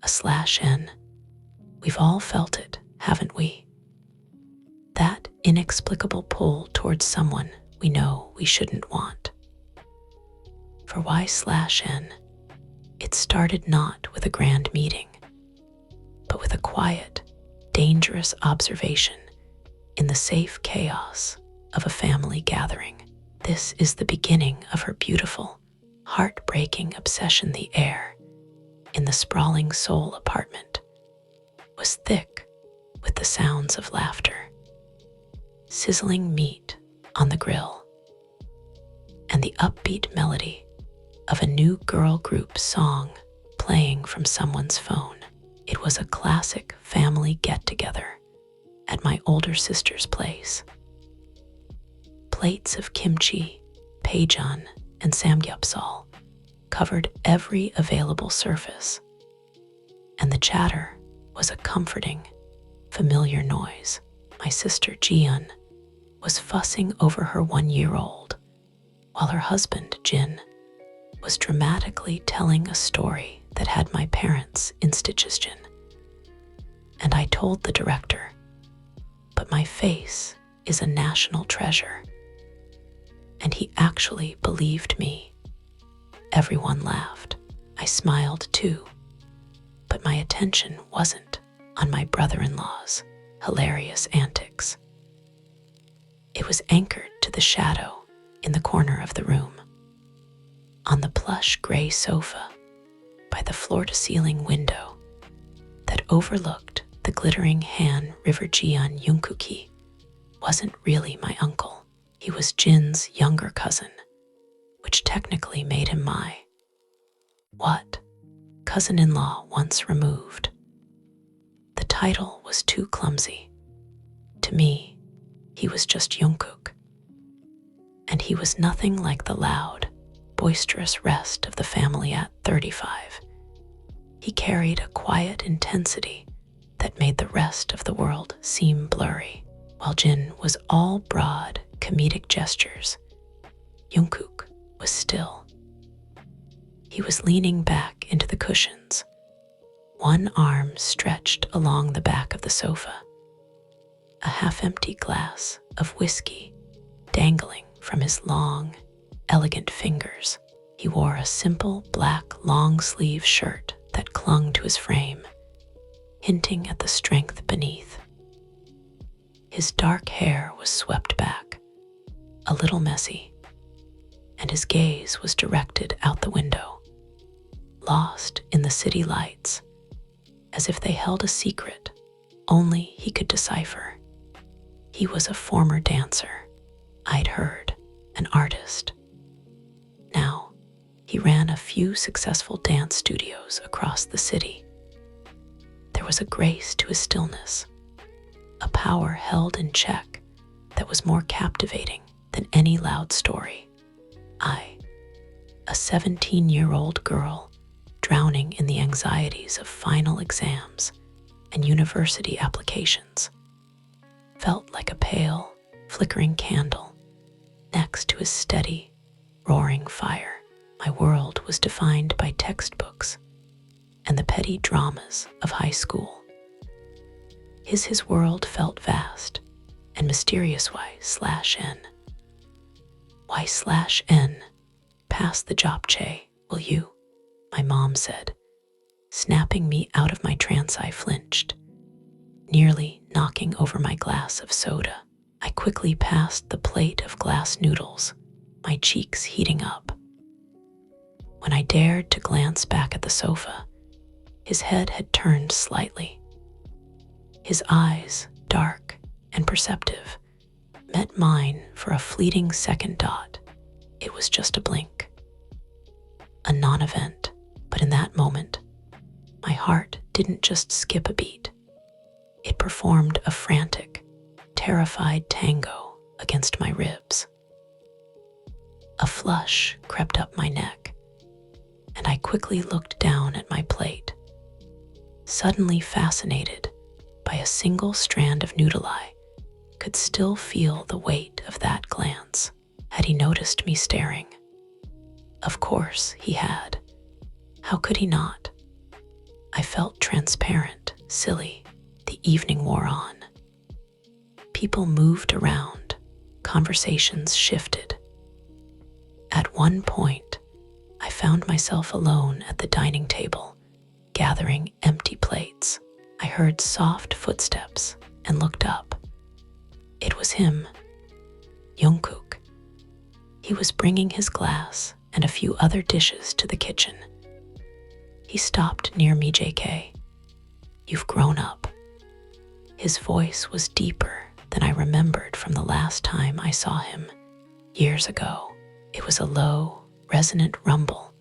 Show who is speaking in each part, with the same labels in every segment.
Speaker 1: a/n. We've all felt it, haven't we? That inexplicable pull towards someone we know we shouldn't want. For y/n, it started not with a grand meeting, but with a quiet, dangerous observation in the safe chaos of a family gathering. This is the beginning of her beautiful, heartbreaking obsession. The air in the sprawling Seoul apartment was thick with the sounds of laughter, sizzling meat on the grill, and the upbeat melody of a new girl group song playing from someone's phone. It was a classic family get-together at my older sister's place. Plates of kimchi, paejeon, and samgyeopsal covered every available surface, and the chatter was a comforting, familiar noise. My sister Jeon was fussing over her 1-year-old, while her husband Jin was dramatically telling a story that had my parents in stitches. And I told the director, but my face is a national treasure. And he actually believed me. Everyone laughed. I smiled too, but my attention wasn't on my brother-in-law's hilarious antics. It was anchored to the shadow in the corner of the room. On the plush gray sofa by the floor-to-ceiling window that overlooked the glittering Han River. Jeon Junkook wasn't really my uncle. He was Jin's younger cousin, which technically made him my cousin-in-law once removed. The title was too clumsy. To me, he was just Junkook. And he was nothing like the loud, boisterous rest of the family at 35. He carried a quiet intensity that made the rest of the world seem blurry. While Jin was all broad, comedic gestures, Junkook was still. He was leaning back into the cushions, one arm stretched along the back of the sofa, a half-empty glass of whiskey dangling from his long, elegant fingers. He wore a simple black long-sleeve shirt that clung to his frame, hinting at the strength beneath. His dark hair was swept back, a little messy, and his gaze was directed out the window, lost in the city lights, as if they held a secret only he could decipher. He was a former dancer, I'd heard, an artist. Now, he ran a few successful dance studios across the city. There was a grace to his stillness, a power held in check that was more captivating than any loud story. I, a 17-year-old girl drowning in the anxieties of final exams and university applications, felt like a pale, flickering candle next to his steady, roaring fire. My world was defined by textbooks and the petty dramas of high school. His world felt vast and mysterious. Y/n. Y/n. Pass the japchae, will you? My mom said, snapping me out of my trance. I flinched, nearly knocking over my glass of soda. I quickly passed the plate of glass noodles, my cheeks heating up. When I dared to glance back at the sofa, his head had turned slightly. His eyes, dark and perceptive, met mine for a fleeting second. It was just a blink, a non-event, but in that moment, my heart didn't just skip a beat. It performed a frantic, terrified tango against my ribs. A flush crept up my neck, and I quickly looked down at my plate, suddenly fascinated by a single strand of noodle. I could still feel the weight of that glance. Had he noticed me staring? Of course he had. How could he not? I felt transparent, silly. The evening wore on. People moved around. Conversations shifted. At one point, I found myself alone at the dining table, gathering empty plates. I heard soft footsteps and looked up. It was him, Junkook. He was bringing his glass and a few other dishes to the kitchen. He stopped near me. JK, you've grown up. His voice was deeper than I remembered from the last time I saw him, years ago. It was a low, resonant rumble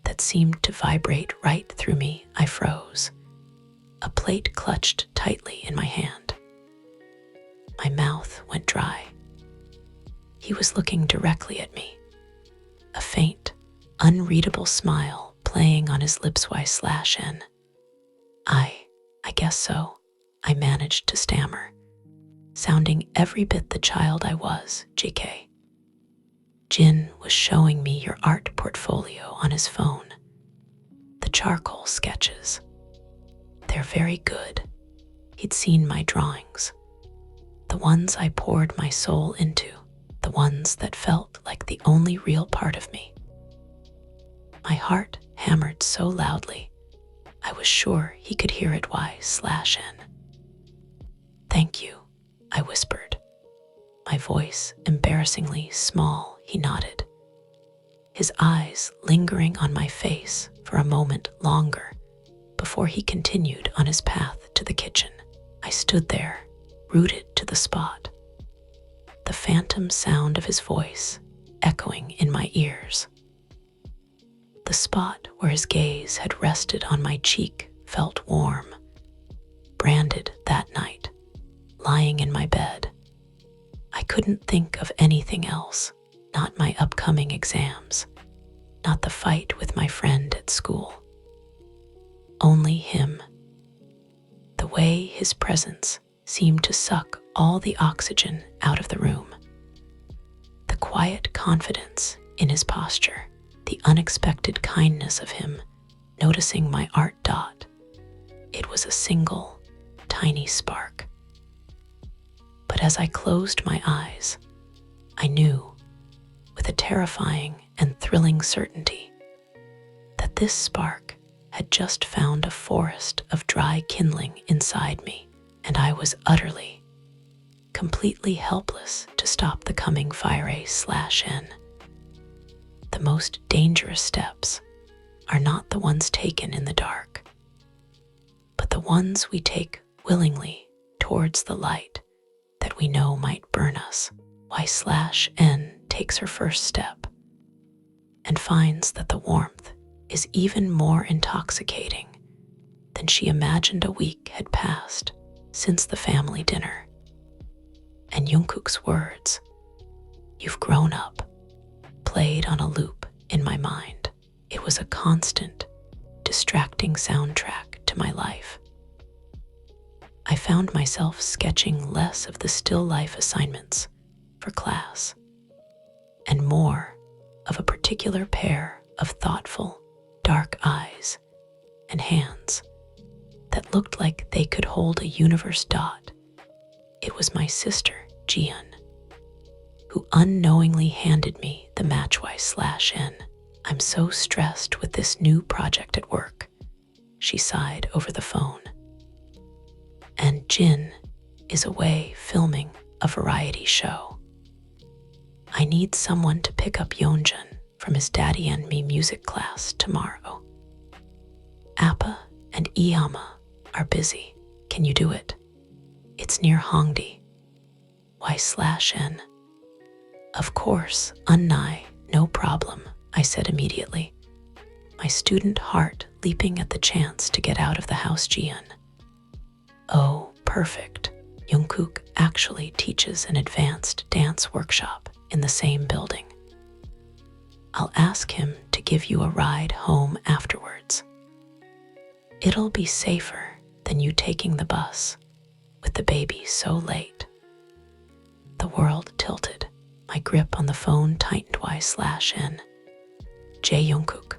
Speaker 1: that seemed to vibrate right through me. I froze, a plate clutched tightly in my hand. My mouth went dry. He was looking directly at me, a faint, unreadable smile playing on his lips. Y/N. I guess so, I managed to stammer, sounding every bit the child I was. JK. Jin was showing me your art portfolio on his phone. The charcoal sketches. They're very good. He'd seen my drawings. The ones I poured my soul into. The ones that felt like the only real part of me. My heart hammered so loudly, I was sure he could hear it. Y/N. Thank you, I whispered, my voice embarrassingly small. He nodded, his eyes lingering on my face for a moment longer before he continued on his path to the kitchen. I stood there, rooted to the spot, the phantom sound of his voice echoing in my ears. The spot where his gaze had rested on my cheek felt warm, branded that night, lying in my bed. I couldn't think of anything else, not my upcoming exams, not the fight with my friend at school. Only him. The way his presence seemed to suck all the oxygen out of the room. The quiet confidence in his posture, the unexpected kindness of him noticing my art dot. It was a single, tiny spark. But as I closed my eyes, I knew, with a terrifying and thrilling certainty, that this spark had just found a forest of dry kindling inside me, and I was utterly, completely helpless to stop the coming fire. A/N. The most dangerous steps are not the ones taken in the dark, but the ones we take willingly towards the light that we know might burn us. Y/N takes her first step and finds that the warmth is even more intoxicating than she imagined. A week had passed since the family dinner, and Jungkook's words, "You've grown up," played on a loop in my mind. It was a constant, distracting soundtrack to my life. I found myself sketching less of the still life assignments for class and more of a particular pair of thoughtful, dark eyes and hands that looked like they could hold a universe. It was my sister, Jeon, who unknowingly handed me the match. Y/N. I'm so stressed with this new project at work, she sighed over the phone. And Jin is away filming a variety show. I need someone to pick up Yeonjun from his Daddy and Me music class tomorrow. Appa and Iyama are busy. Can you do it? It's near Hongdae. Y/N. Of course, Unnai, no problem, I said immediately, my student heart leaping at the chance to get out of the house. Jeon. Oh, perfect. Junkook actually teaches an advanced dance workshop in the same building. I'll ask him to give you a ride home afterwards. It'll be safer than you taking the bus with the baby so late. The world tilted. My grip on the phone tightened. Y/N. Junkook.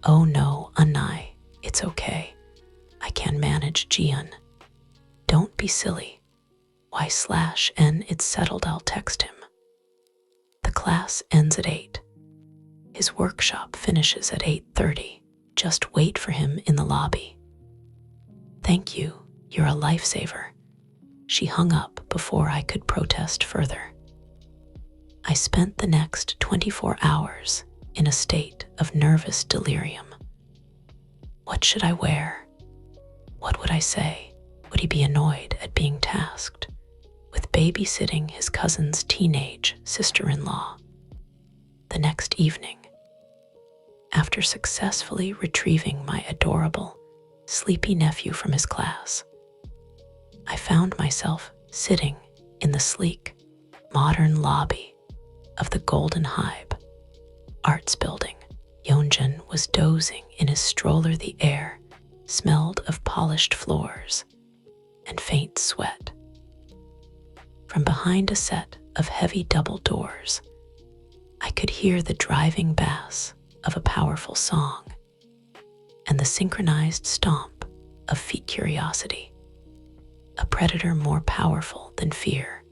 Speaker 1: Oh no, Unnai, it's okay. I can manage, Jeon. Don't be silly. Y/N, it's settled, I'll text him. The class ends at 8. His workshop finishes at 8:30. Just wait for him in the lobby. Thank you, you're a lifesaver. She hung up before I could protest further. I spent the next 24 hours in a state of nervous delirium. What should I wear? What would I say? Would he be annoyed at being tasked with babysitting his cousin's teenage sister-in-law? The next evening, after successfully retrieving my adorable, sleepy nephew from his class, I found myself sitting in the sleek, modern lobby of the Golden Hive Arts Building. Yeonjun was dozing in his stroller. The air smelled of polished floors and faint sweat. From behind a set of heavy double doors, I could hear the driving bass of a powerful song and the synchronized stomp of feet. Curiosity, a predator more powerful than fear,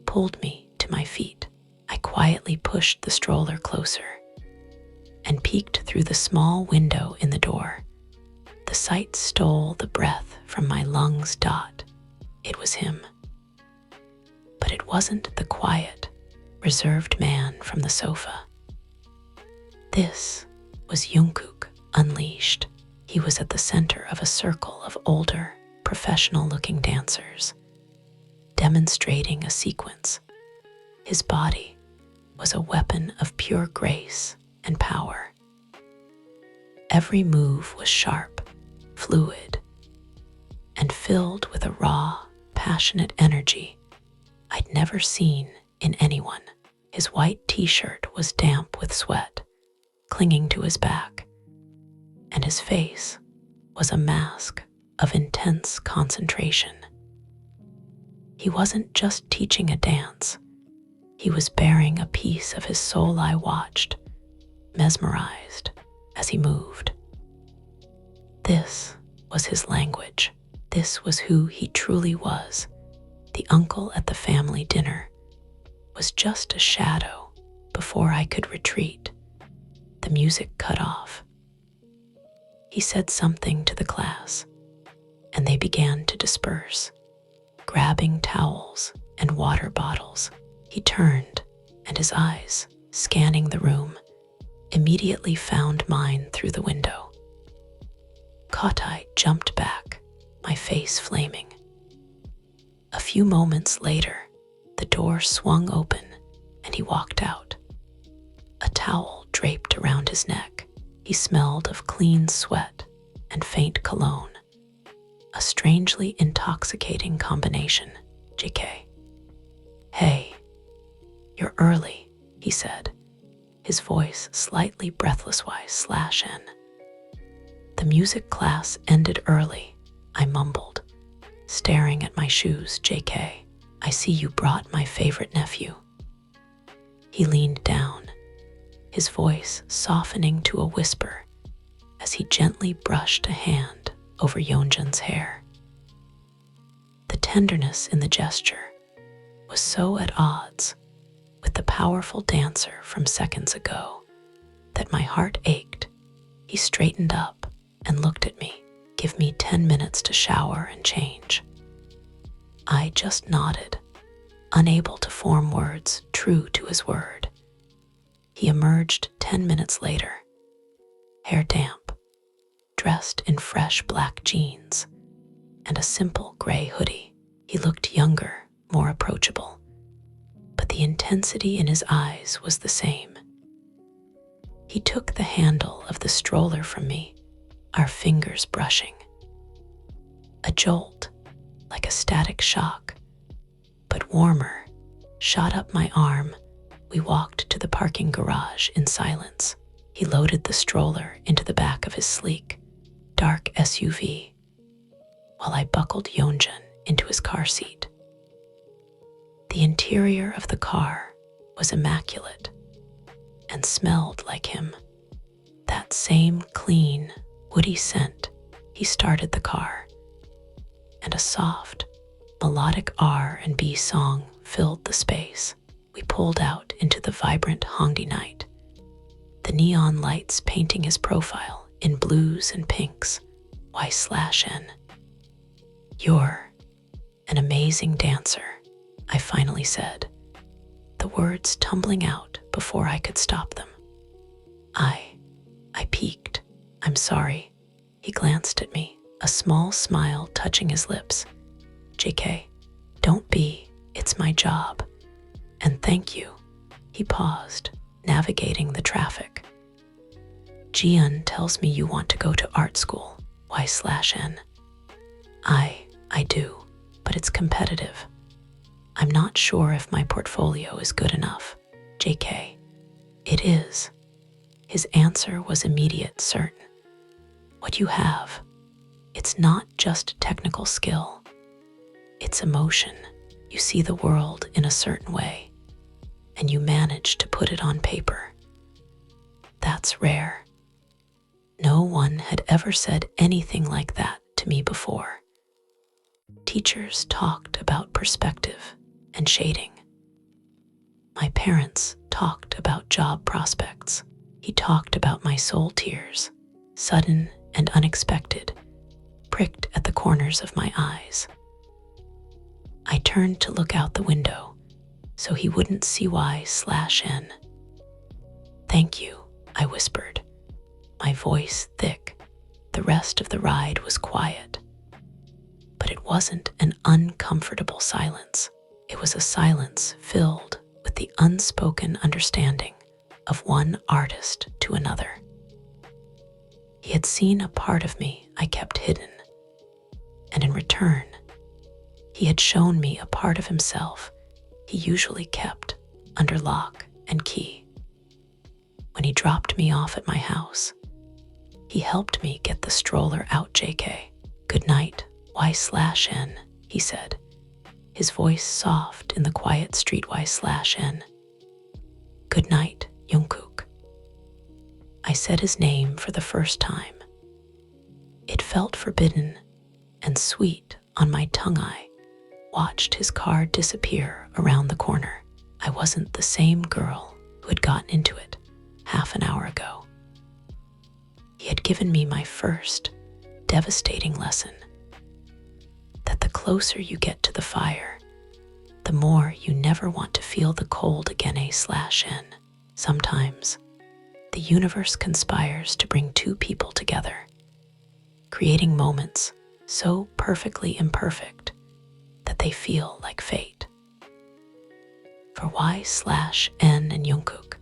Speaker 1: pulled me to my feet. I quietly pushed the stroller closer and peeked through the small window in the door. The sight stole the breath from my lungs. It was him. But it wasn't the quiet, reserved man from the sofa. This was Junkook unleashed. He was at the center of a circle of older, professional-looking dancers, demonstrating a sequence. His body was a weapon of pure grace and power. Every move was sharp, fluid, and filled with a raw, passionate energy I'd never seen in anyone. His white t-shirt was damp with sweat, clinging to his back, and his face was a mask of intense concentration. He wasn't just teaching a dance, he was bearing a piece of his soul. I watched, mesmerized, as he moved. This was his language. This was who he truly was. The uncle at the family dinner was just a shadow before I could retreat. The music cut off. He said something to the class, and they began to disperse, grabbing towels and water bottles. He turned, and his eyes, scanning the room, immediately found mine through the window. Caught, I jumped back, my face flaming. A few moments later, the door swung open and he walked out. A towel draped around his neck. He smelled of clean sweat and faint cologne, a strangely intoxicating combination. JK. Hey, you're early, he said, his voice slightly breathless. Y/N. The music class ended early, I mumbled, staring at my shoes. JK, I see you brought my favorite nephew. He leaned down, his voice softening to a whisper as he gently brushed a hand over Yeonjun's hair. The tenderness in the gesture was so at odds with the powerful dancer from seconds ago that my heart ached. He straightened up and looked at me. Give me 10 minutes to shower and change. I just nodded, unable to form words true to his word. He emerged 10 minutes later, hair damp, dressed in fresh black jeans and a simple gray hoodie. He looked younger, more approachable, but the intensity in his eyes was the same. He took the handle of the stroller from me, our fingers brushing. A jolt, like a static shock, but warmer, shot up my arm. We walked to the parking garage in silence. He loaded the stroller into the back of his sleek, dark SUV, while I buckled Yeonjun into his car seat. The interior of the car was immaculate and smelled like him. That same clean, woody scent He started the car, and a soft, melodic R&B song filled the space. We pulled out into the vibrant Hongdae night, the neon lights painting his profile in blues and pinks. Y/N. "You're an amazing dancer," I finally said, the words tumbling out before I could stop them. I peeked. "I'm sorry." He glanced at me, a small smile touching his lips. "JK, don't be, it's my job. And thank you." He paused, navigating the traffic. "Jeon tells me you want to go to art school." Y/N. I do, but it's competitive. I'm not sure if my portfolio is good enough. JK. It is. His answer was immediate, certain. What you have, it's not just technical skill. It's emotion. You see the world in a certain way, and you manage to put it on paper. That's rare. No one had ever said anything like that to me before. Teachers talked about perspective and shading. My parents talked about job prospects. He talked about my soul tears, sudden and unexpected, pricked at the corners of my eyes. I turned to look out the window so he wouldn't see Y/N. "Thank you," I whispered, my voice thick. The rest of the ride was quiet. But it wasn't an uncomfortable silence. It was a silence filled with the unspoken understanding of one artist to another. He had seen a part of me I kept hidden, and in return, he had shown me a part of himself he usually kept under lock and key. When he dropped me off at my house, he helped me get the stroller out. "JK, good night, Y/N, he said, his voice soft in the quiet street. Y/N. "Good night, Junkook." I said his name for the first time. It felt forbidden and sweet on my tongue. I watched his car disappear around the corner. I wasn't the same girl who had gotten into it half an hour ago. He had given me my first devastating lesson, that the closer you get to the fire, the more you never want to feel the cold again. A/N. Sometimes, the universe conspires to bring two people together, creating moments so perfectly imperfect that they feel like fate. For Y/N and Junkook,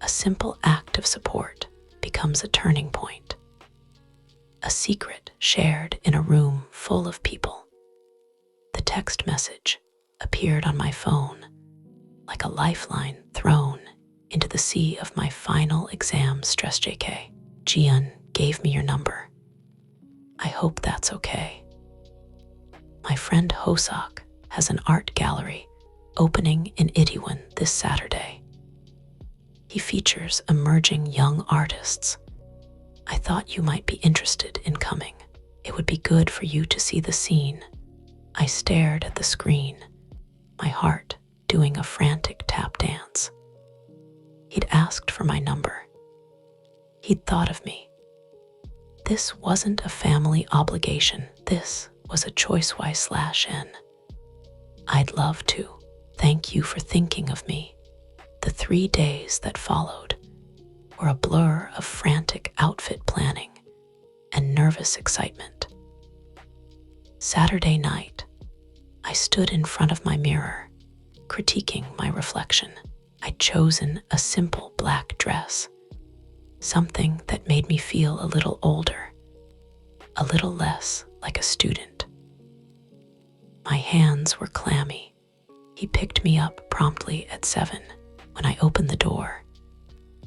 Speaker 1: a simple act of support becomes a turning point. A secret shared in a room full of people. The text message appeared on my phone like a lifeline thrown into the sea of my final exam stress. "JK, Jeon gave me your number. I hope that's okay. My friend Hoseok has an art gallery opening in Itaewon this Saturday. He features emerging young artists. I thought you might be interested in coming. It would be good for you to see the scene." I stared at the screen, my heart doing a frantic tap dance. He'd asked for my number. He'd thought of me. This wasn't a family obligation. This was a choice. Y/N. "I'd love to. Thank you for thinking of me." The 3 days that followed were a blur of frantic outfit planning and nervous excitement. Saturday night, I stood in front of my mirror, critiquing my reflection. I'd chosen a simple black dress, something that made me feel a little older, a little less like a student. My hands were clammy. He picked me up promptly at 7. When I opened the door,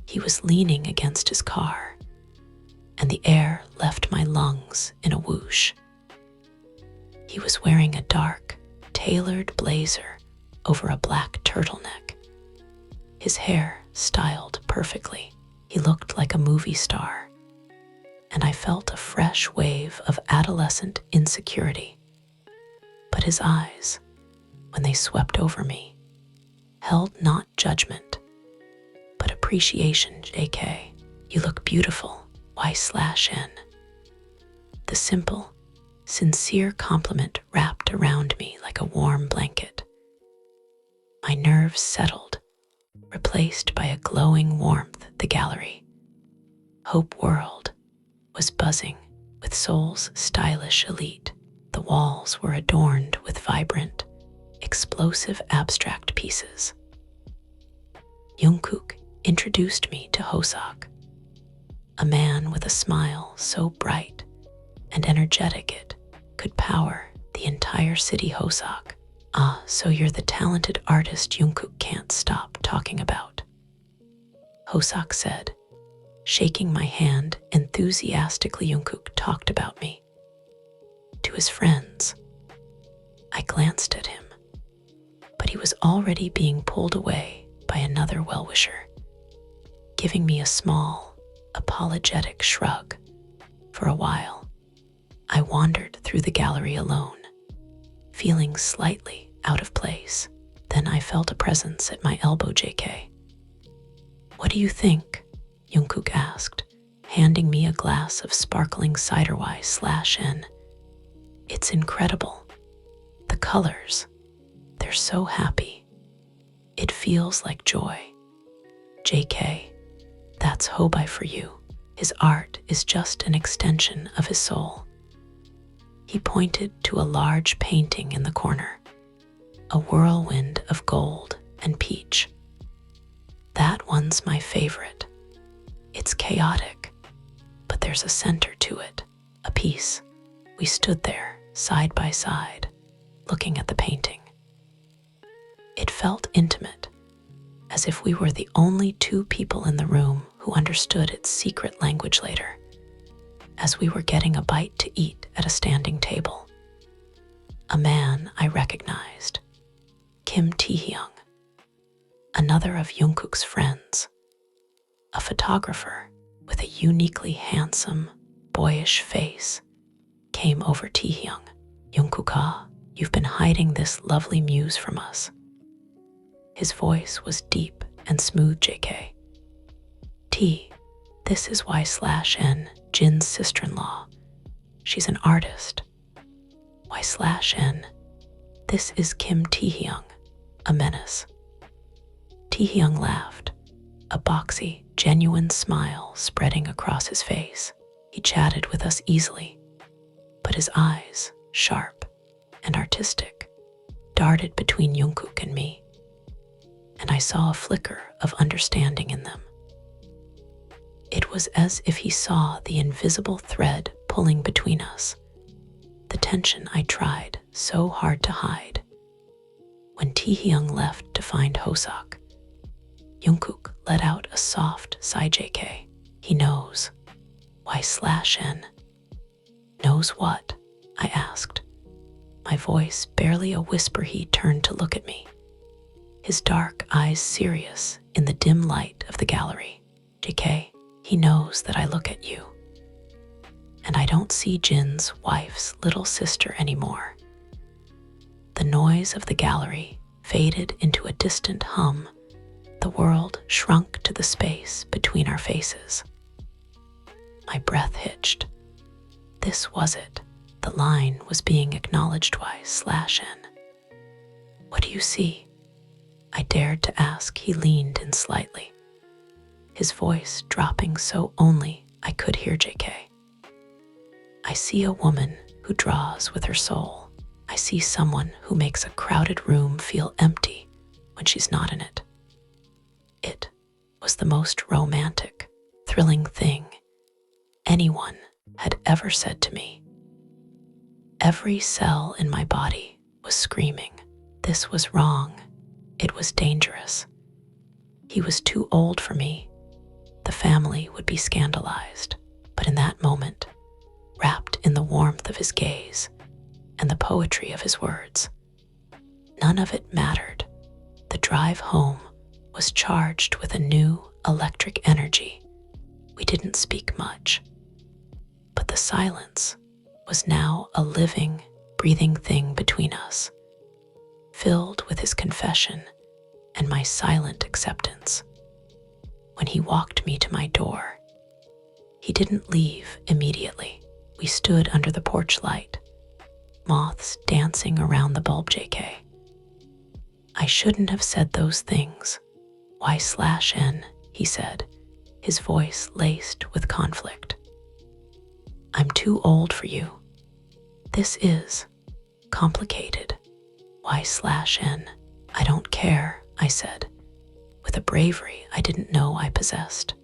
Speaker 1: he was leaning against his car, and the air left my lungs in a whoosh. He was wearing a dark, tailored blazer over a black turtleneck, his hair styled perfectly. He looked like a movie star, and I felt a fresh wave of adolescent insecurity. But his eyes, when they swept over me, held not judgment, but appreciation. JK, you look beautiful, Y/N. The simple, sincere compliment wrapped around me like a warm blanket. My nerves settled, replaced by a glowing warmth. The gallery, Hope World, was buzzing with Seoul's stylish elite. The walls were adorned with vibrant, explosive abstract pieces. Junkook introduced me to Hoseok, a man with a smile so bright and energetic it could power the entire city. Hoseok, so you're the talented artist Junkook can't stop talking about, Hoseok said, shaking my hand enthusiastically. Junkook talked about me to his friends. I glanced at him, but he was already being pulled away by another well-wisher, giving me a small, apologetic shrug. For a while, I wandered through the gallery alone, feeling slightly out of place. Then I felt a presence at my elbow. JK, what do you think? Junkook asked, handing me a glass of sparkling cider. Y/N. It's incredible. The colors, they're so happy. It feels like joy. JK, that's Hobei for you. His art is just an extension of his soul. He pointed to a large painting in the corner, a whirlwind of gold and peach. That one's my favorite. It's chaotic, but there's a center to it, a peace. We stood there, side by side, looking at the painting. It felt intimate, as if we were the only two people in the room who understood its secret language. Later, as we were getting a bite to eat at a standing table, a man I recognized, Kim Taehyung, another of Jungkook's friends, a photographer with a uniquely handsome, boyish face, came over. Taehyung, Jungkook, you've been hiding this lovely muse from us. His voice was deep and smooth. JK, this is Y/N, Jin's sister-in-law. She's an artist. Y/N, this is Kim Taehyung, a menace. Taehyung laughed, a boxy, genuine smile spreading across his face. He chatted with us easily, but his eyes, sharp and artistic, darted between Junkook and me, and I saw a flicker of understanding in them. It was as if he saw the invisible thread pulling between us, the tension I tried so hard to hide. When Taehyung left to find Hoseok, Junkook let out a soft sigh. JK, he knows. Y/N. Knows what? I asked, my voice barely a whisper. He turned to look at me, his dark eyes serious in the dim light of the gallery. JK, he knows that I look at you, and I don't see Jin's wife's little sister anymore. The noise of the gallery faded into a distant hum. The world shrunk to the space between our faces. My breath hitched. This was it. The line was being acknowledged. Y/N. What do you see? I dared to ask. He leaned in slightly, his voice dropping so only I could hear. JK, I see a woman who draws with her soul. I see someone who makes a crowded room feel empty when she's not in it. It was the most romantic, thrilling thing anyone had ever said to me. Every cell in my body was screaming. This was wrong. It was dangerous. He was too old for me. The family would be scandalized. But in that moment, wrapped in the warmth of his gaze and the poetry of his words, none of it mattered. The drive home was charged with a new electric energy. We didn't speak much, But the silence was now a living, breathing thing between us, filled with his confession and my silent acceptance. When he walked me to my door, he didn't leave immediately. We stood under the porch light, moths dancing around the bulb. JK. I shouldn't have said those things. Y/N, he said, his voice laced with conflict. I'm too old for you. This is complicated. Y/N. I don't care, I said, with a bravery I didn't know I possessed.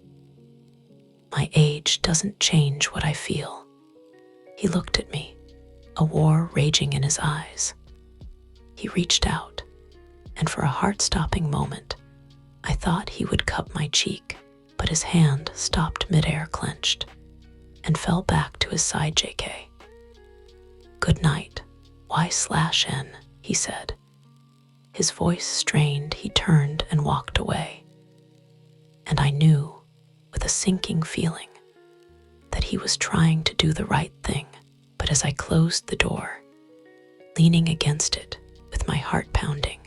Speaker 1: My age doesn't change what I feel. He looked at me, a war raging in his eyes. He reached out, and for a heart-stopping moment, I thought he would cup my cheek, but his hand stopped midair, clenched, and fell back to his side. JK. Good night, Y/N, he said. His voice strained. He turned and walked away. And I knew, with a sinking feeling, that he was trying to do the right thing. But as I closed the door, leaning against it with my heart pounding,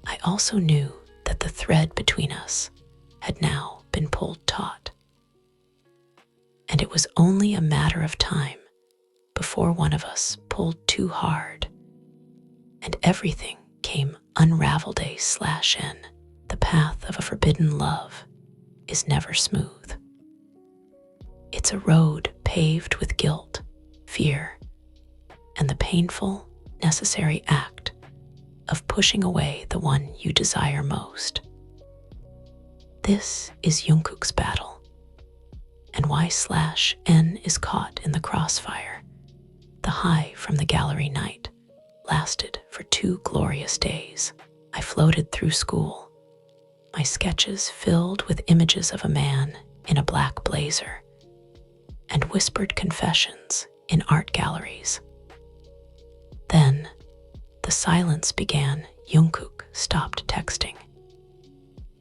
Speaker 1: I also knew that the thread between us had now been pulled taut. And it was only a matter of time before one of us pulled too hard, and everything came unraveled. A/N. The path of a forbidden love is never smooth. It's a road paved with guilt, fear, and the painful, necessary act of pushing away the one you desire most. This is Jungkook's battle, and Y/N is caught in the crossfire. The high from the gallery night lasted for 2 glorious days. I floated through school, my sketches filled with images of a man in a black blazer, and whispered confessions in art galleries. Then, the silence began. Jungkook stopped texting.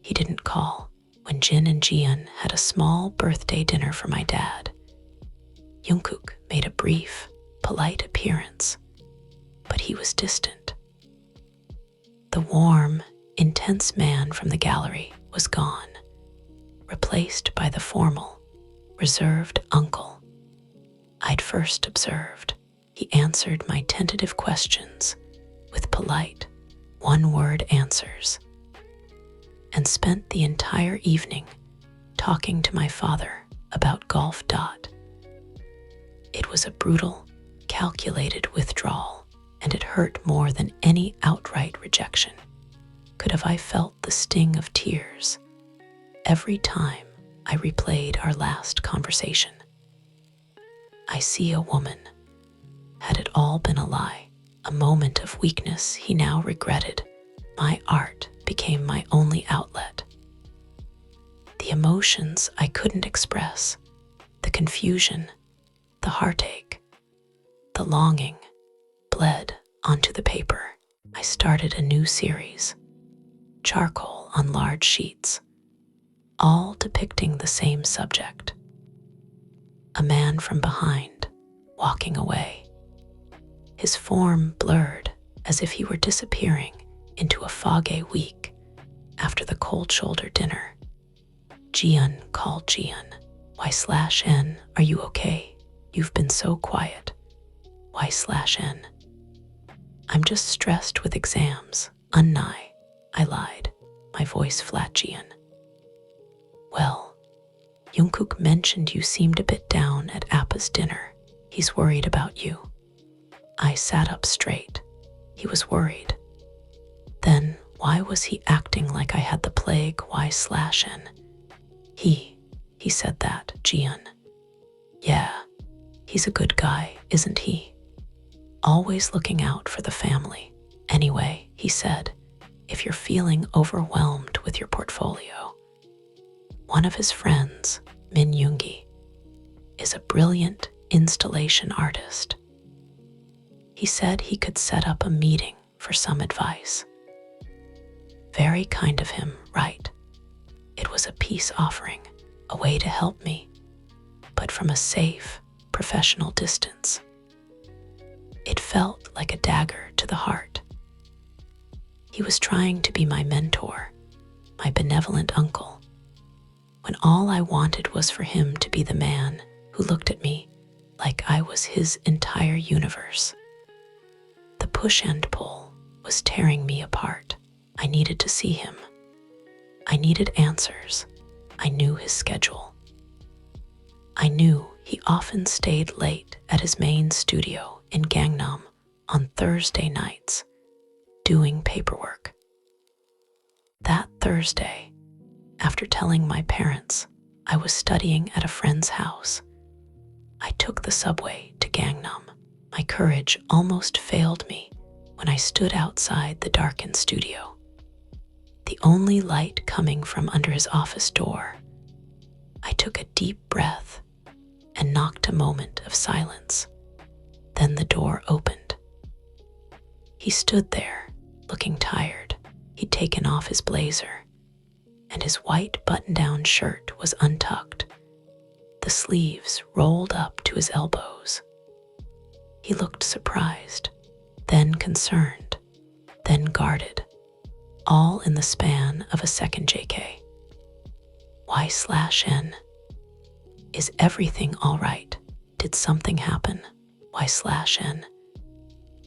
Speaker 1: He didn't call when Jin and Jeon had a small birthday dinner for my dad. Jungkook made a brief, polite appearance, but he was distant. The warm, intense man from the gallery was gone, replaced by the formal, reserved uncle I'd first observed. He answered my tentative questions with polite, one-word answers, and spent the entire evening talking to my father about golf. It was a brutal, calculated withdrawal, and it hurt more than any outright rejection. Could have I felt the sting of tears every time I replayed our last conversation. I see a woman. Had it all been a lie, a moment of weakness he now regretted, my art became my only outlet. The emotions I couldn't express, the confusion, the heartache, the longing, bled onto the paper. I started a new series, charcoal on large sheets, all depicting the same subject. A man from behind, walking away. His form blurred as if he were disappearing into a foggy week after the cold shoulder dinner. Jeon called Jeon. Y/N, are you okay? You've been so quiet. Y/N. I'm just stressed with exams. Unnai, I lied, my voice flat. Jeon. Well, Jungkook mentioned you seemed a bit down at Appa's dinner. He's worried about you. I sat up straight. He was worried. Then why was he acting like I had the plague? Y/N. He said that, Jeon. Yeah, he's a good guy, isn't he? Always looking out for the family. Anyway, he said, if you're feeling overwhelmed with your portfolio, one of his friends, Min Yoongi, is a brilliant installation artist. He said he could set up a meeting for some advice. Very kind of him, right? It was a peace offering, a way to help me, but from a safe, professional distance. It felt like a dagger to the heart. He was trying to be my mentor, my benevolent uncle, when all I wanted was for him to be the man who looked at me like I was his entire universe. The push and pull was tearing me apart. I needed to see him. I needed answers. I knew his schedule. I knew he often stayed late at his main studio in Gangnam on Thursday nights, doing paperwork. That Thursday, after telling my parents I was studying at a friend's house, I took the subway to Gangnam. My courage almost failed me when I stood outside the darkened studio. The only light coming from under his office door. I took a deep breath and knocked a moment of silence. Then the door opened. He stood there, looking tired. He'd taken off his blazer, and his white button-down shirt was untucked, the sleeves rolled up to his elbows. He looked surprised, then concerned, then guarded, all in the span of a second. JK. Y/N. Is everything all right? Did something happen? Y/N.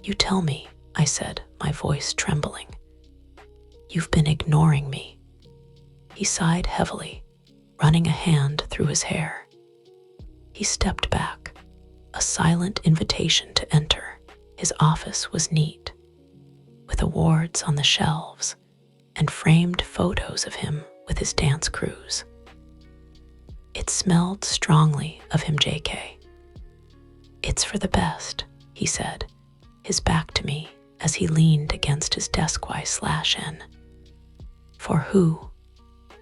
Speaker 1: You tell me, I said, my voice trembling. You've been ignoring me. He sighed heavily, running a hand through his hair. He stepped back, a silent invitation to enter. His office was neat, with awards on the shelves and framed photos of him with his dance crews. It smelled strongly of him. JK. It's for the best, he said, his back to me as he leaned against his desk. Y/N. For who?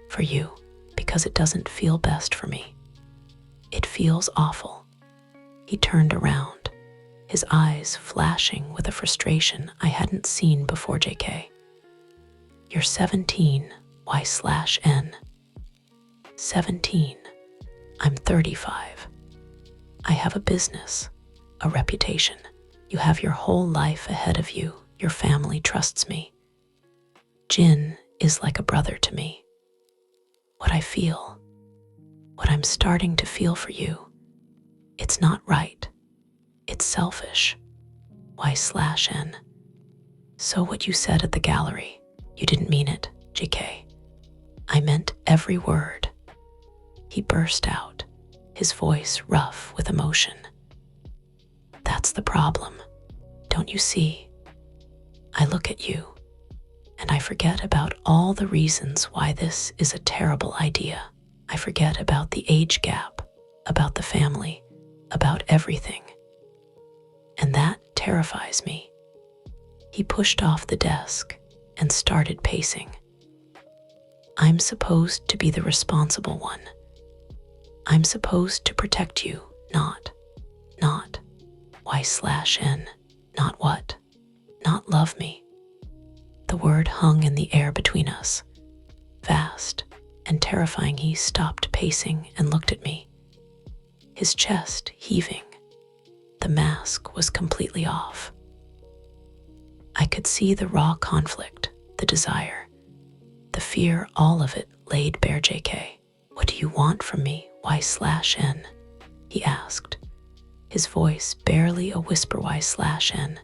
Speaker 1: For you, because it doesn't feel best for me. It feels awful. He turned around, his eyes flashing with a frustration I hadn't seen before. JK. You're 17, Y/N. 17. I'm 35. I have a business, a reputation. You have your whole life ahead of you. Your family trusts me. Jin is like a brother to me. What I feel, what I'm starting to feel for you, it's not right. It's selfish. Y/N. So what you said at the gallery, you didn't mean it, JK. I meant every word. He burst out, his voice rough with emotion. That's the problem. Don't you see? I look at you, and I forget about all the reasons why this is a terrible idea. I forget about the age gap, about the family, about everything. And that terrifies me. He pushed off the desk and started pacing. I'm supposed to be the responsible one. I'm supposed to protect you, not Y/N. Not what? Not love me. The word hung in the air between us, vast and terrifying. He stopped pacing and looked at me, his chest heaving. The mask was completely off. I could see the raw conflict, the desire, the fear, all of it laid bare. JK. What do you want from me, Y/N? He asked, his voice barely a whisper. Y/N.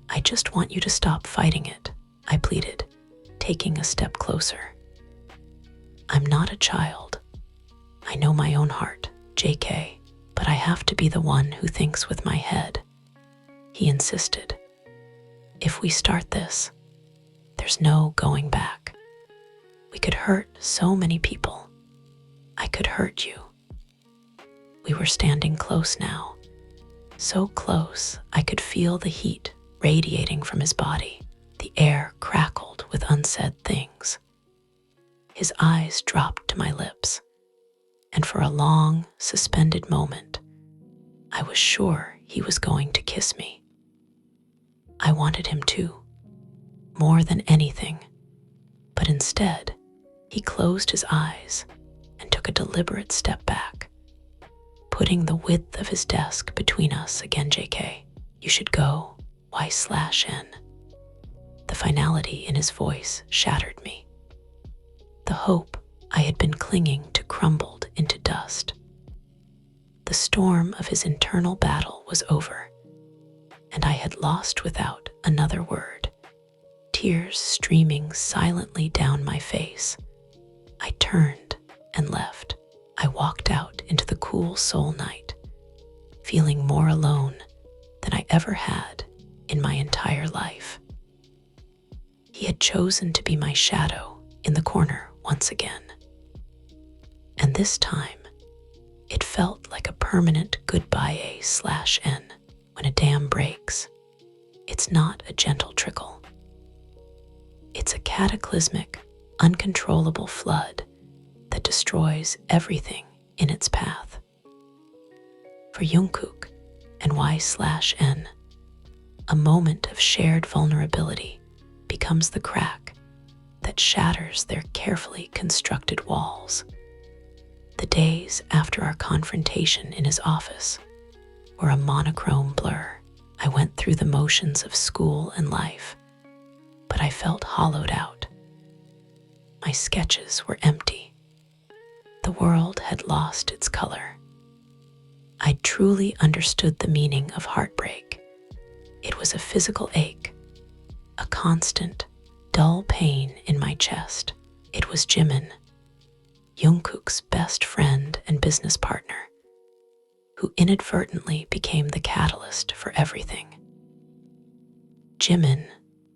Speaker 1: I just want you to stop fighting it, I pleaded, taking a step closer. I'm not a child. I know my own heart, JK, but I have to be the one who thinks with my head. He insisted. If we start this, there's no going back. We could hurt so many people. I could hurt you. We were standing close now, so close I could feel the heat radiating from his body. The air crackled with unsaid things. His eyes dropped to my lips, and for a long, suspended moment, I was sure he was going to kiss me. I wanted him to, more than anything, but instead, he closed his eyes and took a deliberate step back, putting the width of his desk between us again. JK, you should go, Y/N. The finality in his voice shattered me. The hope I had been clinging to crumbled into dust. The storm of his internal battle was over, and I had lost without another word, tears streaming silently down my face. I turned and left. I walked out into the cool Seoul night, feeling more alone than I ever had in my entire life. He had chosen to be my shadow in the corner once again. And this time, it felt like a permanent goodbye. A/N. When a dam breaks, it's not a gentle trickle. It's a cataclysmic, uncontrollable flood that destroys everything in its path. For Junkook and Y/N, a moment of shared vulnerability becomes the crack that shatters their carefully constructed walls. The days after our confrontation in his office were a monochrome blur. I went through the motions of school and life, but I felt hollowed out. My sketches were empty. The world had lost its color. I truly understood the meaning of heartbreak. It was a physical ache, a constant, dull pain in my chest. It was Jimin, Jungkook's best friend and business partner, who inadvertently became the catalyst for everything. Jimin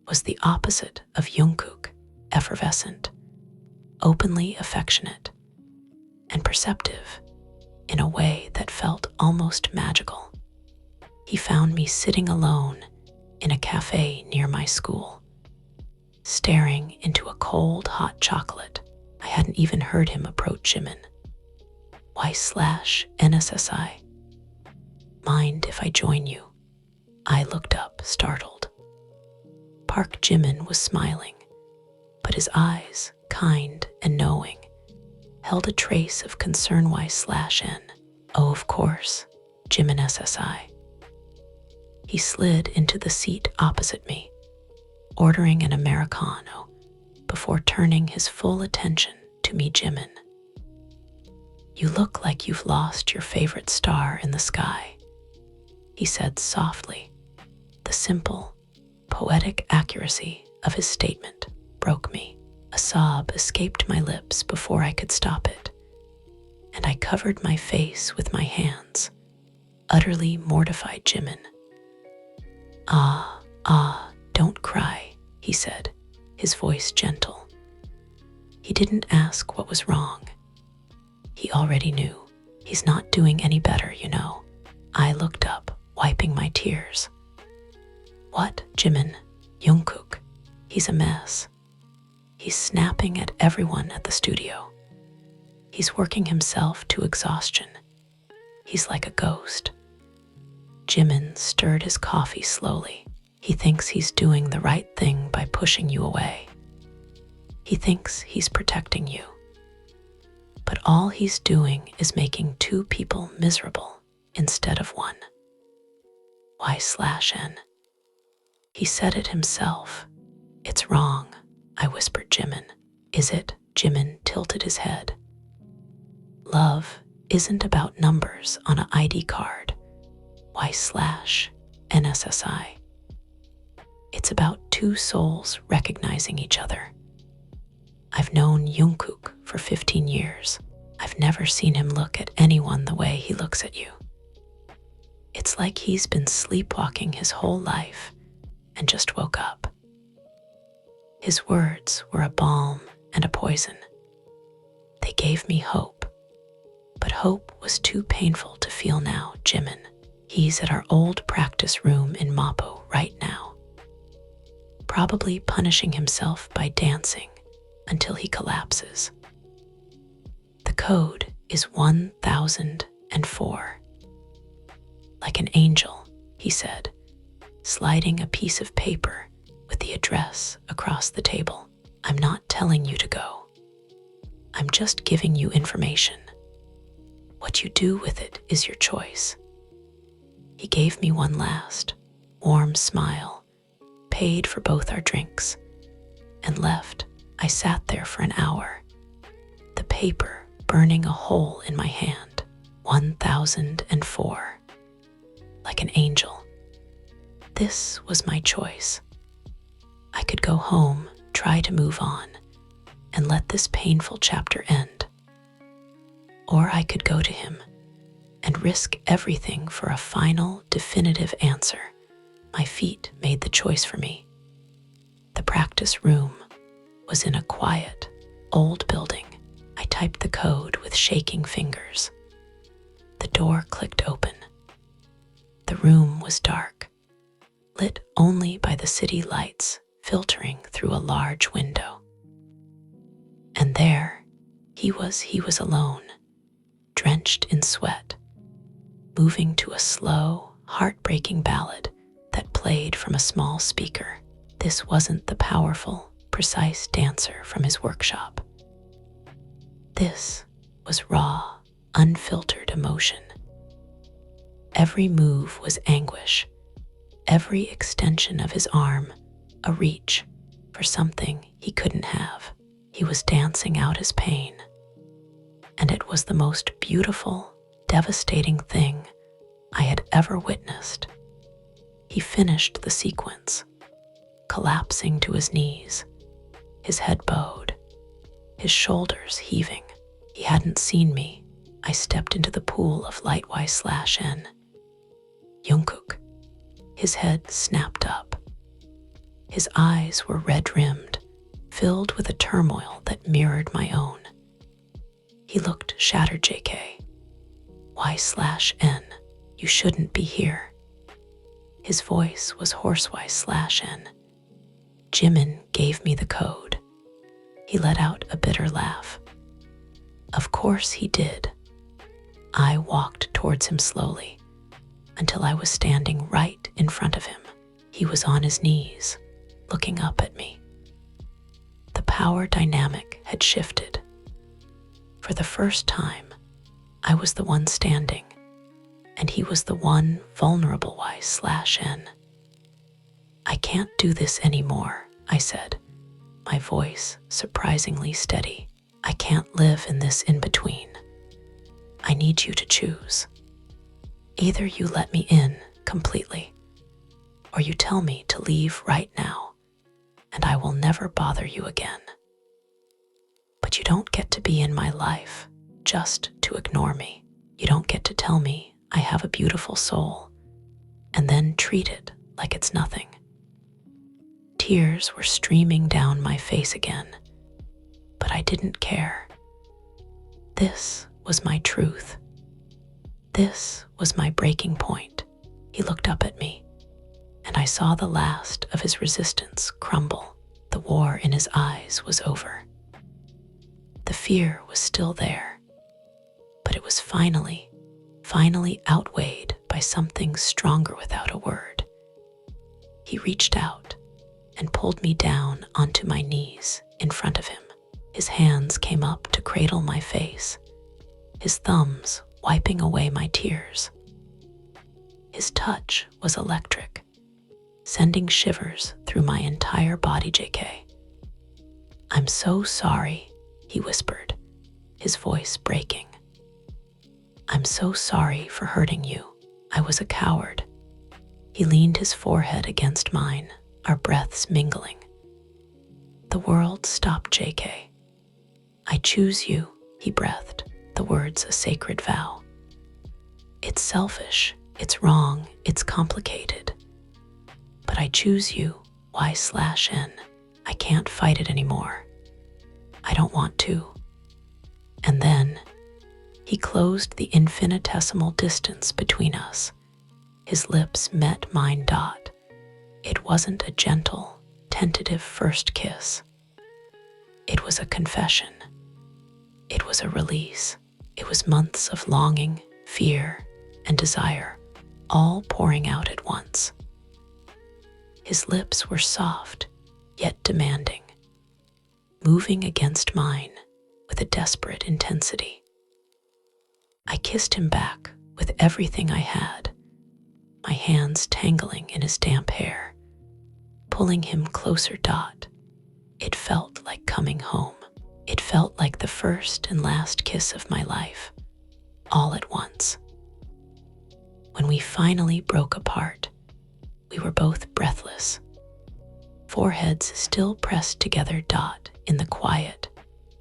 Speaker 1: was the opposite of Jungkook, effervescent, openly affectionate, and perceptive in a way that felt almost magical. He found me sitting alone in a cafe near my school, staring into a cold, hot chocolate. I hadn't even heard him approach Jimin. Y/NSSI. Mind if I join you? I looked up, startled. Park Jimin was smiling, but his eyes, kind and knowing, held a trace of concern. Y/N. Oh, of course, Jimin SSI. He slid into the seat opposite me, ordering an Americano before turning his full attention to me. Jimin, you look like you've lost your favorite star in the sky, he said softly. The simple, poetic accuracy of his statement broke me. A sob escaped my lips before I could stop it, and I covered my face with my hands, utterly mortified. Jimin. Don't cry, he said, his voice gentle. He didn't ask what was wrong. He already knew. He's not doing any better, you know. I looked up, wiping my tears. What, Jimin? Jungkook. He's a mess. He's snapping at everyone at the studio. He's working himself to exhaustion. He's like a ghost. Jimin stirred his coffee slowly. He thinks he's doing the right thing by pushing you away. He thinks he's protecting you. But all he's doing is making two people miserable instead of one. Y/N. He said it himself. It's wrong, I whispered. Jimin. Is it? Jimin tilted his head. Love isn't about numbers on an ID card. Y/NSSI. It's about two souls recognizing each other. I've known Junkook for 15 years. I've never seen him look at anyone the way he looks at you. It's like he's been sleepwalking his whole life and just woke up. His words were a balm and a poison. They gave me hope, but hope was too painful to feel now. Jimin, he's at our old practice room in Mappo right now, probably punishing himself by dancing until he collapses. The code is 1004. Like an angel, he said, sliding a piece of paper with the address across the table. I'm not telling you to go. I'm just giving you information. What you do with it is your choice. He gave me one last, warm smile, paid for both our drinks, and left. I sat there for an hour, the paper burning a hole in my hand. 1004. Like an angel. This was my choice. I could go home, try to move on, and let this painful chapter end. Or I could go to him and risk everything for a final, definitive answer. My feet made the choice for me. The practice room was in a quiet, old building. I typed the code with shaking fingers. The door clicked open. The room was dark, lit only by the city lights filtering through a large window. And there he was alone, drenched in sweat, moving to a slow, heartbreaking ballad that played from a small speaker. This wasn't the powerful, precise dancer from his workshop. This was raw, unfiltered emotion. Every move was anguish, every extension of his arm a reach for something he couldn't have. He was dancing out his pain, and it was the most beautiful, devastating thing I had ever witnessed. He finished the sequence, collapsing to his knees, his head bowed, his shoulders heaving. He hadn't seen me. I stepped into the pool of light Y/N. Junkook. His head snapped up. His eyes were red-rimmed, filled with a turmoil that mirrored my own. He looked shattered. JK. Y/N. You shouldn't be here. His voice was hoarse. Y/N. Jimin gave me the code. He let out a bitter laugh. Of course he did. I walked towards him slowly until I was standing right in front of him. He was on his knees, looking up at me. The power dynamic had shifted. For the first time, I was the one standing, and he was the one vulnerable. Y/N. I can't do this anymore, I said, my voice surprisingly steady. I can't live in this in-between. I need you to choose. Either you let me in completely, or you tell me to leave right now, and I will never bother you again. But you don't get to be in my life just to ignore me. You don't get to tell me I have a beautiful soul and then treat it like it's nothing. Tears were streaming down my face again, but I didn't care. This was my truth. This was my breaking point. He looked up at me, and I saw the last of his resistance crumble. The war in his eyes was over. The fear was still there, but it was finally outweighed by something stronger. Without a word, he reached out and pulled me down onto my knees in front of him. His hands came up to cradle my face, his thumbs wiping away my tears. His touch was electric, sending shivers through my entire body. JK. I'm so sorry, he whispered, his voice breaking. I'm so sorry for hurting you. I was a coward. He leaned his forehead against mine, our breaths mingling. The world stopped. JK. I choose you, he breathed, the words a sacred vow. It's selfish, it's wrong, it's complicated. But I choose you. Y/N. I can't fight it anymore. I don't want to. And then he closed the infinitesimal distance between us. His lips met mine. It wasn't a gentle, tentative first kiss. It was a confession. It was a release. It was months of longing, fear, and desire, all pouring out at once. His lips were soft, yet demanding, moving against mine with a desperate intensity. I kissed him back with everything I had, my hands tangling in his damp hair, pulling him closer. It felt like coming home. It felt like the first and last kiss of my life, all at once. When we finally broke apart, we were both breathless, foreheads still pressed together. In the quiet,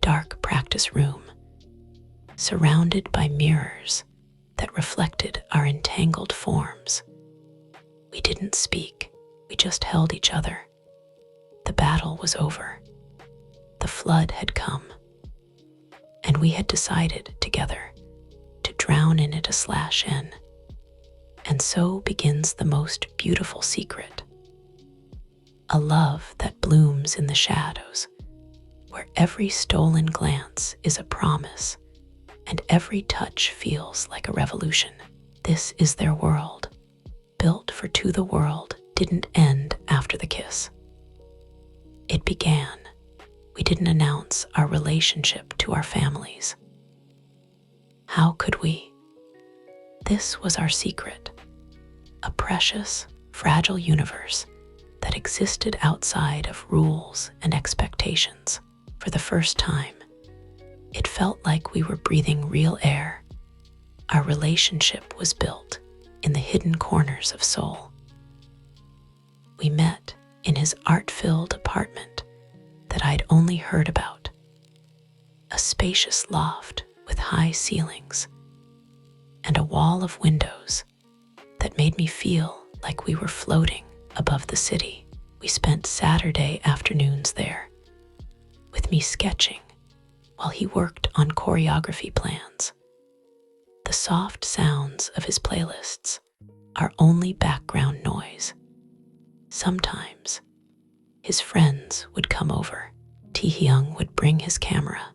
Speaker 1: dark practice room, surrounded by mirrors that reflected our entangled forms. We didn't speak, we just held each other. The battle was over. The flood had come, and we had decided together to drown in it /n. And so begins the most beautiful secret. A love that blooms in the shadows, where every stolen glance is a promise and every touch feels like a revolution. This is their world, built for two. The world didn't end after the kiss. It began. We didn't announce our relationship to our families. How could we? This was our secret, a precious, fragile universe that existed outside of rules and expectations. For the first time, it felt like we were breathing real air. Our relationship was built in the hidden corners of Seoul. We met in his art-filled apartment that I'd only heard about, a spacious loft with high ceilings and a wall of windows that made me feel like we were floating above the city. We spent Saturday afternoons there, with me sketching while he worked on choreography plans. The soft sounds of his playlists, our only background noise. Sometimes, his friends would come over. Taehyung would bring his camera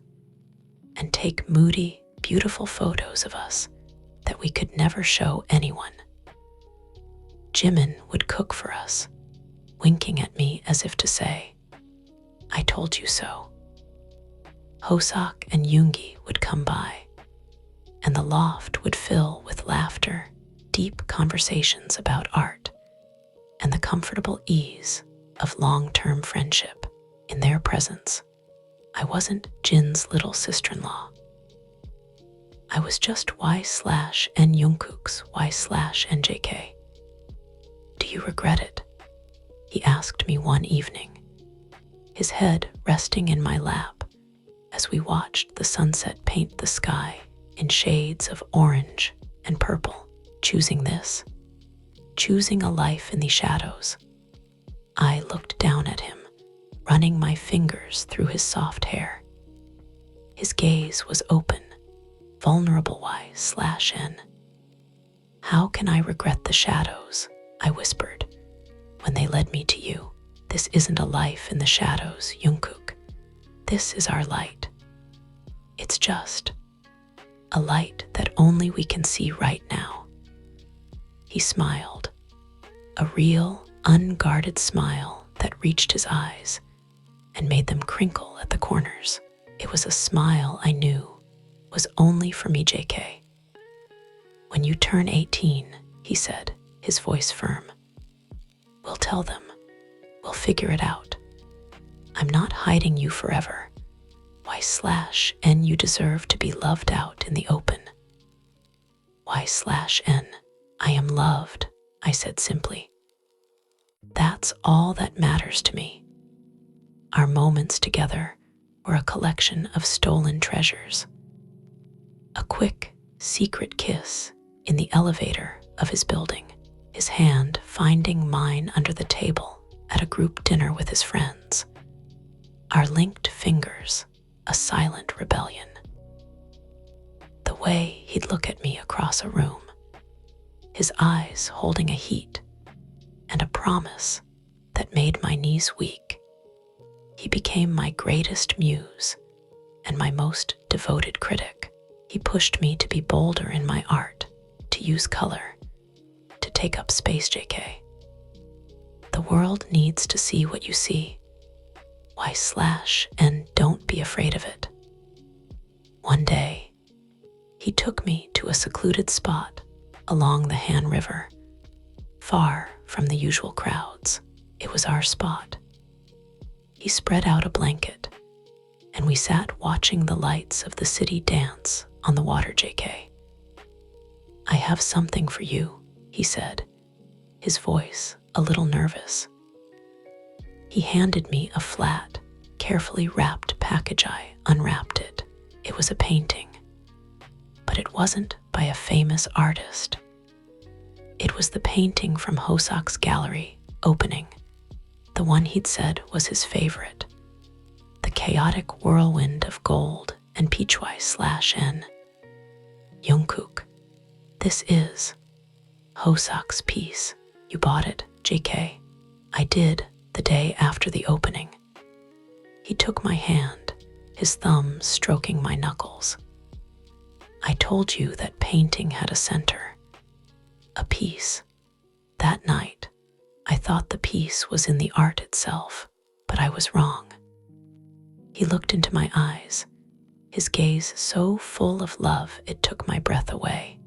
Speaker 1: and take moody, beautiful photos of us that we could never show anyone. Jimin would cook for us, winking at me as if to say, "I told you so." Hoseok and Yoongi would come by, and the loft would fill with laughter, deep conversations about art, and the comfortable ease of long-term friendship. In their presence, I wasn't Jin's little sister-in-law. I was just Y/N Jungkook's Y/NJK. "Do you regret it?" he asked me one evening, his head resting in my lap as we watched the sunset paint the sky in shades of orange and purple. Choosing this, choosing a life in the shadows. I looked down at him, running my fingers through his soft hair. His gaze was open, vulnerable. Y/N. "How can I regret the shadows?" I whispered, "when they led me to you. This isn't a life in the shadows, Jungkook. This is our light. It's just a light that only we can see right now." He smiled, a real, unguarded smile that reached his eyes and made them crinkle at the corners. It was a smile I knew was only for me, JK. "When you turn 18, he said, his voice firm, "we'll tell them. We'll figure it out. I'm not hiding you forever. Y/N, you deserve to be loved out in the open." Y/N, "I am loved," I said simply. That's all that matters to me. Our moments together were a collection of stolen treasures. A quick, secret kiss in the elevator of his building, his hand finding mine under the table at a group dinner with his friends. Our linked fingers, a silent rebellion. The way he'd look at me across a room, his eyes holding a heat and a promise that made my knees weak. He became my greatest muse and my most devoted critic. He pushed me to be bolder in my art, to use color, to take up space, JK. The world needs to see what you see. Y/N, don't be afraid of it. One day, He took me to a secluded spot along the Han River, far from the usual crowds. It was our spot. He spread out a blanket, and we sat watching the lights of the city dance on the water. JK. "I have something for you," he said, his voice a little nervous. He handed me a flat, carefully wrapped package. I unwrapped it. It was a painting, but it wasn't by a famous artist. It was the painting from Hoseok's gallery opening, the one he'd said was his favorite. The chaotic whirlwind of gold and peach/N. "Junkook, this is Hoseok's piece. You bought it, JK." "I did, the day after the opening." He took my hand, his thumb stroking my knuckles. "I told you that painting had a center, a piece. That night, I thought the piece was in the art itself, but I was wrong." He looked into my eyes, his gaze so full of love it took my breath away.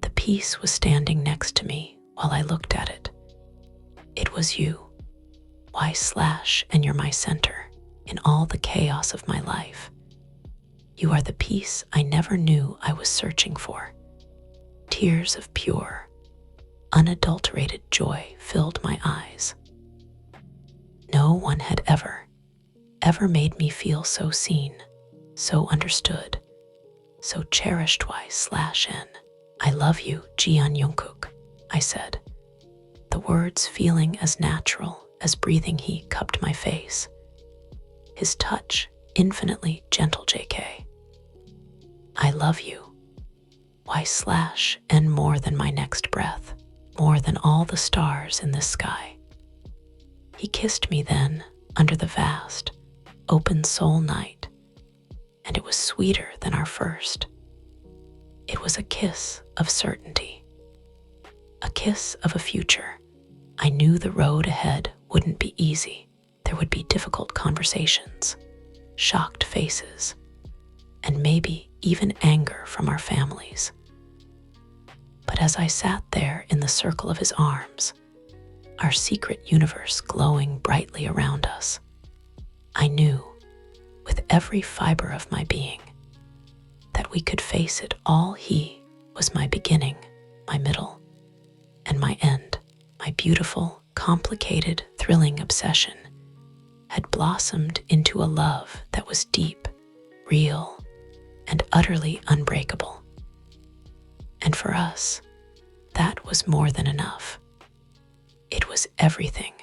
Speaker 1: The piece was standing next to me while I looked at it. It was you. And you're my center in all the chaos of my life. You are the peace I never knew I was searching for. Tears of pure, unadulterated joy filled my eyes. No one had ever made me feel so seen, so understood, so cherished. N. "I love you, Jeon Junkook," I said, the words feeling as natural as breathing. He cupped my face, his touch infinitely gentle. JK. "I love you. N more than my next breath, more than all the stars in this sky." He kissed me then under the vast, open soul night, and it was sweeter than our first. It was a kiss of certainty, a kiss of a future. I knew the road ahead wouldn't be easy. There would be difficult conversations, shocked faces, and maybe even anger from our families. But as I sat there in the circle of his arms, our secret universe glowing brightly around us, I knew, with every fiber of my being, that we could face it all. He was my beginning, my middle, and my end. My beautiful, complicated, thrilling obsession had blossomed into a love that was deep, real, and utterly unbreakable. And for us, that was more than enough. It was everything.